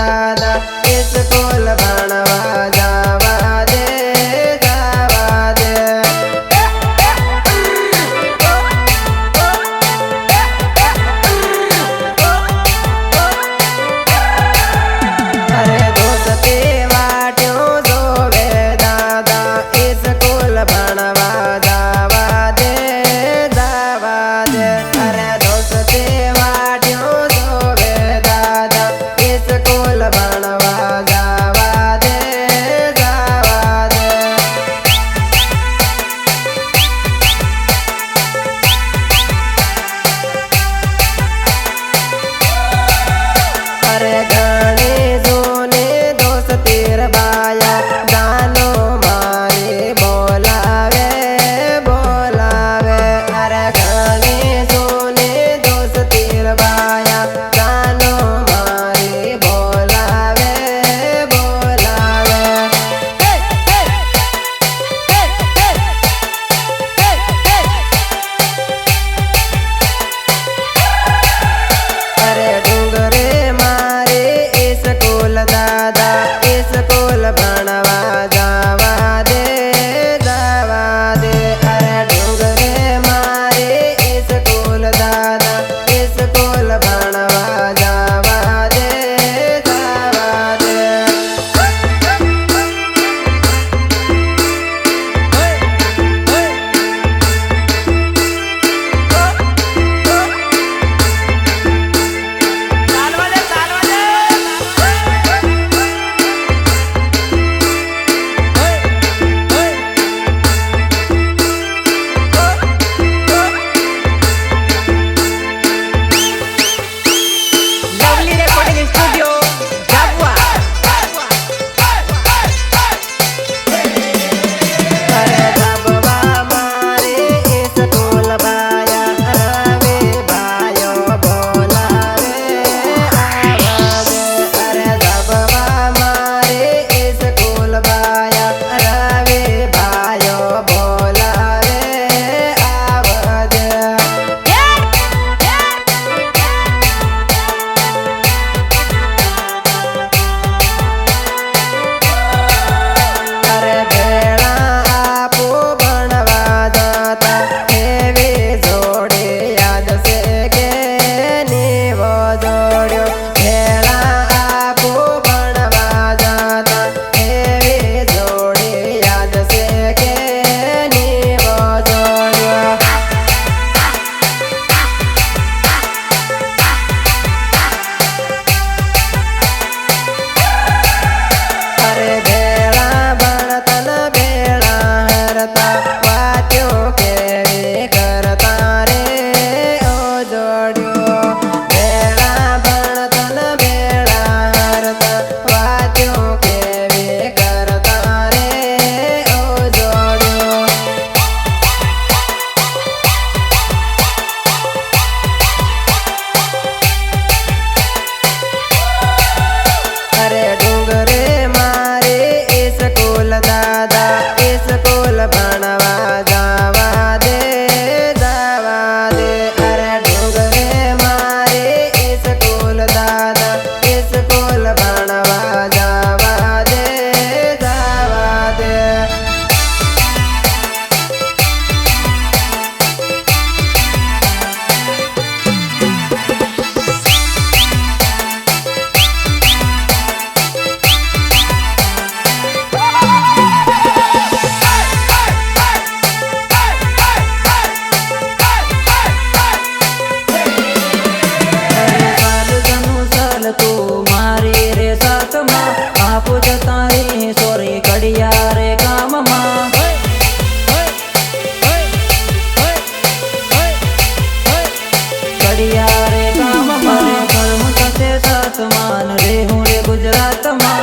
दादा स्कूल भणवा जावा दे जावा दे। अरे दोस्ती वाट्यो जोवे दादा स्कूल भणवा जावा दे जावा दे। अरे दोस्ती वाट्यो जोवे दादा स्कूल भणवा जावा दे जावा दे। अरे घणी जूनी दोस्ती रे बाया जानो मारी बोलावे बोलावे। अरे घणी जूनी दोस्ती रे बाया जानो मारी बोलावे बोलावे। अरे डूंगरे मारे स्कूल दादा स्कूल भणवा जावा दे जावा दे। अरे डूंगरे मारे स्कूल दादा स्कूल भणवा जावा दे जावा दे। लवली रेकॉर्डिंग स्टुडिओ जागवा। अरे जबवा मारे स्कूल बाया रवे भायो बोलावे आवाजे। अरे जबवा मारे स्कूल बाया रवे भायो बोलावे आवाजे। अरे भेड़ा आपो भणवा जाता हेवी जोड़े याद से के नीवो जोड़्यो। भेड़ा आपो भणवा जाता हेवी जोड़े याद से के नीवो जोड़्यो। अरे भेड़ा बनतन भेड़ा हरता वाट्यो केवी करता रे ओ जोड़्यो। भेड़ा बनतन भेड़ा हरता वाट्यो केवी करता रे ओ जोड़्यो। अरे डूंगरे मारे स्कूल दादा स्कूल भणवा जावा दे जावा दे। अरे डूंगरे मारे स्कूल दादा स्कूल भणवा जावा दे जावा दे। अरे साल जनु साल तू मारी रे साथ माँ आपो जता रे सोरी कड़िया रे काम माँ। कड़िया रे काम मारे करूँ तसे साथ मान रे हूँ रे गुजरात माँ।